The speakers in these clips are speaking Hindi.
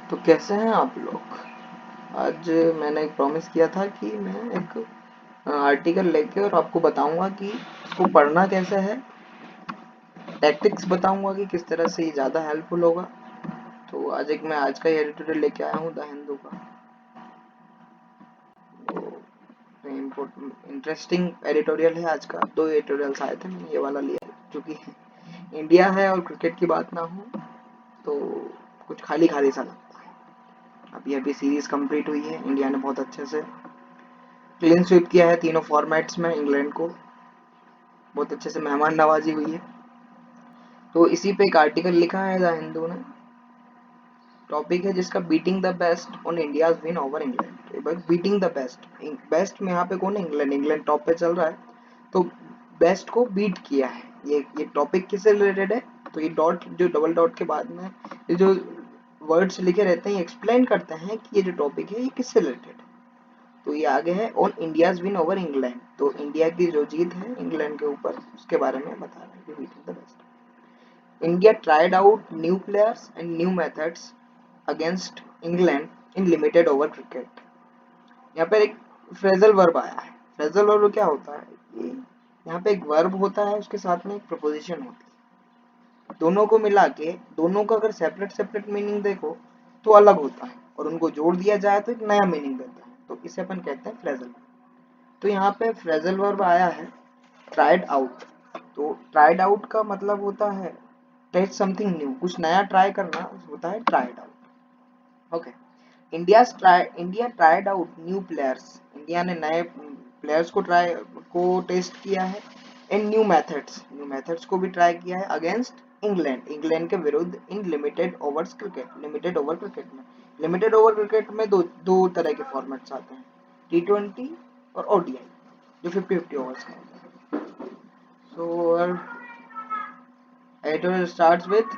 तो कैसे हैं आप लोग। आज मैंने एक प्रॉमिस किया था कि मैं एक आर्टिकल लेके और आपको बताऊंगा कि इसको पढ़ना कैसे है, टैक्टिक्स बताऊंगा कि किस तरह से ये ज़्यादा हेल्पफुल होगा। तो आज का एडिटोरियल लेके आया हूँ द हिंदू का। तो इंटरेस्टिंग एडिटोरियल है आज का। दो एडिटोरियल्स आए थे, मैंने ये वाला लिया क्योंकि इंडिया है और क्रिकेट की बात ना हो तो कुछ खाली खाली सा लगता है। अभी अभी सीरीज कंप्लीट हुई है, इंडिया ने बहुत अच्छे से क्लीन स्वीप किया है तीनों फॉर्मेट्स में। इंग्लैंड को बहुत अच्छे से मेहमान नवाजी हुई है। तो इसी पे एक आर्टिकल लिखा है द हिंदू ने। टॉपिक है जिसका beating the best on India's win over England. Beating the best, best में यहाँ पे कौन है? इंग्लैंड। इंग्लैंड टॉप पे चल रहा है तो बेस्ट को बीट किया है। ये टॉपिक किससे रिलेटेड है? तो ये डॉट, जो डबल डॉट के बाद में ये जो वर्ड्स लिखे रहते हैं, ये एक्सप्लेन करते हैं कि ये जो टॉपिक है ये किससे रिलेटेड है। तो ये आगे है on India's win over England. तो इंडिया की जो जीत है इंग्लैंड के ऊपर, उसके बारे में बता रहे हैं कि beating the best. India tried out new players and new methods against England in limited over cricket. यहाँ पे एक फ्रेजल वर्ब आया है। फ्रेजल वर्ब क्या होता है? ये यहाँ पे एक वर्ब होता है, उसके साथ में एक प्रपोजिशन होती है। दोनों को मिला के, दोनों का अगर सेपरेट सेपरेट मीनिंग देखो तो अलग होता है, और उनको जोड़ दिया जाए तो एक नया मीनिंग देता है। तो इसे अपन कहते हैं फ्रेजल। तो यहाँ पे फ्रेजल वर्ब आया है ट्राइड आउट। तो ट्राइड आउट का मतलब होता है टेस्ट समथिंग न्यू, कुछ नया ट्राई करना होता है tried out. Okay. India tried out new players. India ने नए प्लेयर्स को टेस्ट किया है। एंड न्यू मेथड्स को भी ट्राई किया है अगेंस्ट इंग्लैंड, इंग्लैंड के विरुद्ध in limited overs cricket. Limited over cricket में दो तरह के फॉर्मेट्स आते हैं, T20 और ODI, जो 50-50 ओवर्स का होता है। So editorial starts with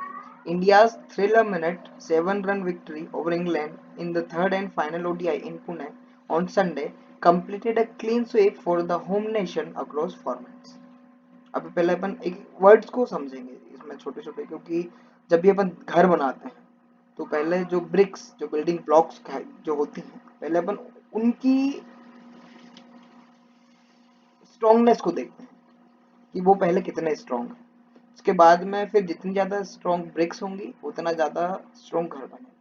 India's thriller-minute 7-run victory over England in the third and final ODI in Pune on Sunday completed a clean sweep for the home nation across formats. अभी पहले अपन एक वर्ड्स को समझेंगे इसमें छोटे छोटे, क्योंकि जब भी अपन घर बनाते हैं तो पहले जो ब्रिक्स, जो बिल्डिंग ब्लॉक्स जो होती हैं, पहले अपन उनकी स्ट्रॉन्गनेस को देखते हैं कि वो पहले कितने स्ट्रॉन्ग है। उसके बाद में फिर जितनी ज्यादा स्ट्रॉन्ग ब्रिक्स होंगी उतना ज्यादा स्ट्रॉन्ग घर बनेगा।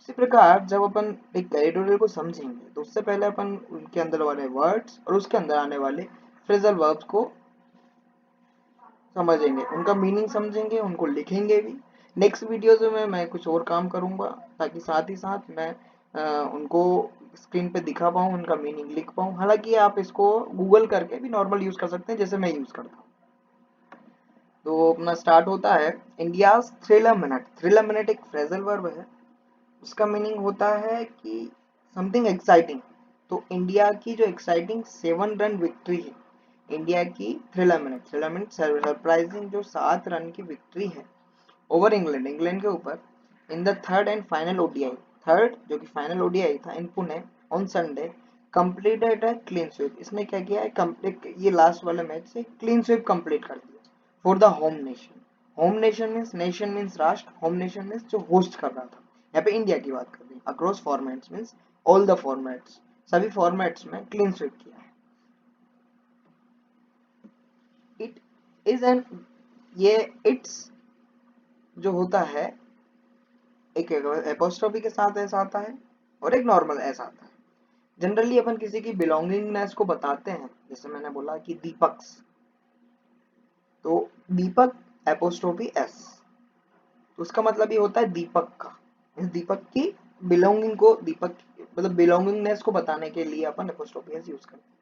उसी प्रकार जब अपन एक एडिटोरियल को समझेंगे तो उससे पहले अपन उनके अंदर वाले वर्ड्स और उसके अंदर आने वाले फ्रेजल वर्ब्स को समझेंगे, उनका मीनिंग समझेंगे, उनको लिखेंगे भी। नेक्स्ट वीडियोज में मैं कुछ और काम करूंगा ताकि साथ ही साथ मैं उनको स्क्रीन पे दिखा पाऊँ, उनका मीनिंग लिख पाऊँ। हालांकि आप इसको गूगल करके भी नॉर्मल यूज कर सकते हैं जैसे मैं यूज करता हूँ। तो अपना स्टार्ट होता है India thriller minute. Thriller minute एक फ्रेजल वर्ब है। उसका मीनिंग होता है कि समथिंग एक्साइटिंग। तो इंडिया की जो एक्साइटिंग 7-रन विक्ट्री है, इंडिया की थ्रिलर मिनट सरप्राइजिंग जो 7 रन की विक्ट्री है ओवर इंग्लैंड, इंग्लैंड के ऊपर, in the third and final ODI, third जो कि फाइनल ओडीआई था इन पुणे ऑन संडे कंप्लीटेड है क्लीन स्वीप। इसने क्या किया है? कंप्लीट, ये लास्ट वाले मैच से क्लीन स्वीप कंप्लीट कर दिया for the home nation. Home nation means राष्ट्र, होम नेशन मीन्स जो होस्ट कर रहा था। यहाँ पे इंडिया की बात कर रही है। Across formats means all the formats, सभी फॉर्मेट्स में क्लीन स्वीप किया है। इट इज एन, ये इट्स जो होता है एक एपोस्ट्रोफी के साथ ऐसा आता है और एक नॉर्मल ऐसा आता है। जनरली अपन किसी की बिलोंगिंगनेस को बताते हैं, जैसे मैंने बोला कि दीपक्स, तो दीपक एपोस्ट्रोफी एस, तो उसका मतलब ये होता है दीपक का। इस दीपक की बिलोंगिंग को, दीपक मतलब बिलोंगिंगनेस को बताने के लिए अपन एपोस्ट्रोफी एस यूज करते हैं।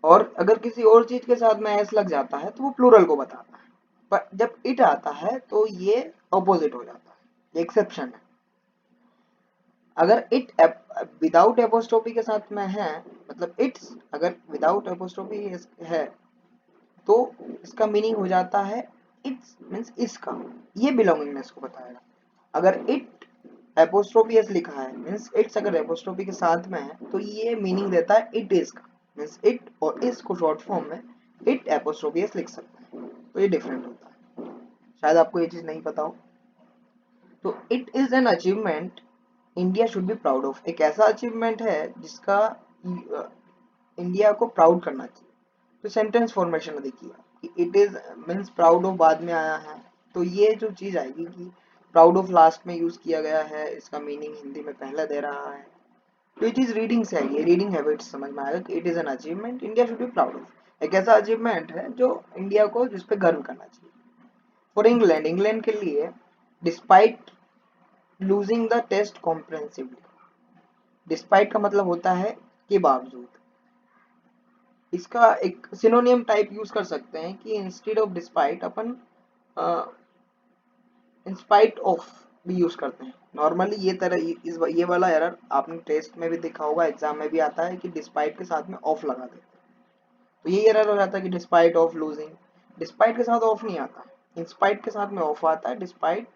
और अगर किसी और चीज के साथ में एस लग जाता है तो वो प्लूरल को बताता है। पर जब इट आता है तो ये ऑपोजिट हो जाता है, ये एक्सेप्शन है। अगर इट विदाउट एपोस्ट्रोफी के साथ में है, मतलब इट्स अगर विदाउट एपोस्ट्रोफी है तो इसका मीनिंग हो जाता है इट्स मीन्स इसका, ये बिलोंगिंगनेस को बताएगा। अगर इट एपोस्ट्रोफी एस लिखा है मीन्स इट्स अगर एपोस्ट्रोफी के साथ में है तो ये मीनिंग देता है इट इज का, मीन्स इट और इस को शॉर्ट फॉर्म में इट एपोस्ट्रोफी एस लिख सकते हैं। तो ये डिफरेंट होता है, शायद आपको ये चीज नहीं पता हो। तो it is an achievement India should be proud of. एक ऐसा अचीवमेंट है जिसका इंडिया को प्राउड करना चाहिए। तो सेंटेंस फॉर्मेशन देखिए कि it is means proud of बाद में आया है, तो ये जो चीज आएगी कि प्राउड ऑफ लास्ट में यूज किया गया है, इसका मीनिंग हिंदी में पहले दे रहा है। तो ये चीज रीडिंग से आई है, रीडिंग हैबिट्स समझ में आएगा कि it is an achievement India should be proud of. एक ऐसा अचीवमेंट है जो इंडिया को जिस पे गर्व करना चाहिए। फॉर इंग्लैंड, इंग्लैंड के लिए despite losing the test comprehensively. Despite का मतलब होता है के बावजूद। इसका एक सिनोनियम टाइप यूज कर सकते हैं कि instead of despite upon in spite of भी यूज करते हैं। नॉर्मली ये तरह ये वाला एरर आपने टेस्ट में भी देखा होगा, एग्जाम में भी आता है कि डिस्पाइट के साथ में ऑफ लगा देते हैं। तो ये एरर हो जाता है कि डिस्पाइट ऑफ लूजिंग, डिस्पाइट के साथ ऑफ नहीं आता, इंस्पाइट के साथ में ऑफ आता है, डिस्पाइट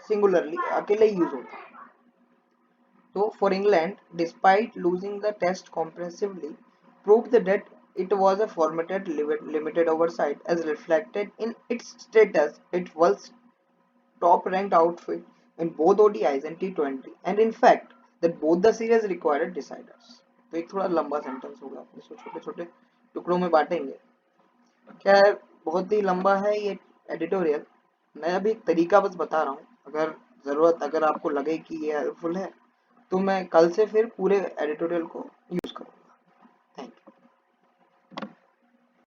सिंगुलरली अकेले ही यूज होता है। So for England, despite losing the test comprehensively, proved that it was a formatted limited oversight as reflected in its status. It was top ranked outfit in both ODIs and T20, and in fact that both the series required deciders. तो एक थोड़ा लंबा सेंटेंस होगा, अपने इसको छोटे छोटे टुकड़ों में बांटेंगे। क्या है, बहुत ही लंबा है ये एडिटोरियल। मैं अभी एक तरीका बस बता रहा हूँ, अगर जरूरत अगर आपको लगे कि ये हेल्पफुल है तो मैं कल से फिर पूरे एडिटोरियल को